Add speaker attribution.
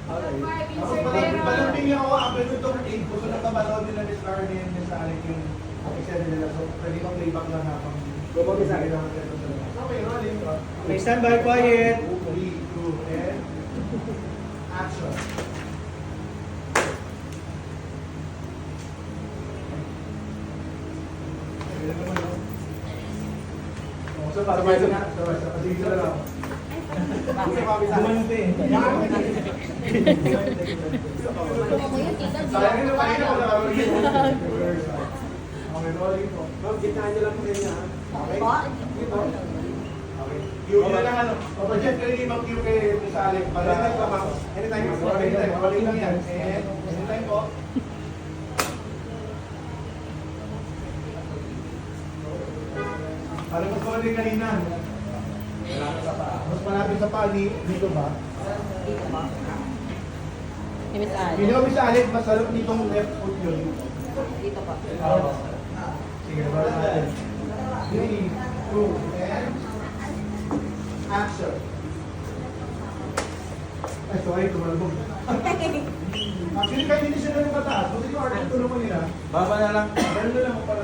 Speaker 1: Palamping niya ako, ang pwede itong 8. Gusto na kabalaw nila ni Star and ni sa Alec yung episode nila. So, pwede kong playback lang habang gumamit sa akin lang. Okay, rolling.
Speaker 2: Okay, stand by, quiet.
Speaker 1: 3, 2, and action. Sabay na. Sige na lang.
Speaker 2: Gumanti eh.
Speaker 1: Sayang nyo kayo na wala. Okay, rolling po.
Speaker 3: Gitnaan nyo lang po rin niya.
Speaker 1: Okay? Okay. Cue na lang ano. Papajet ka rin mag-cue kay Mr. Alec para... Anytime po. Anytime. Rolling lang yan. And anytime po. Para mas magaling kanina. Mas malapit sa paa dito ba?
Speaker 4: Ni Miss Ali.
Speaker 1: Hindi ko Mr. Alec, mas sarap nitong left foot yun.
Speaker 4: Dito pa.
Speaker 1: Oo. Sige, para natin. 3, 2, and action. Ay, sorry, tumalbog. Actually, kahit hindi sila ng pataas, kasi yung art tulungan nila.
Speaker 3: Baba na lang.
Speaker 1: Ganun na lang para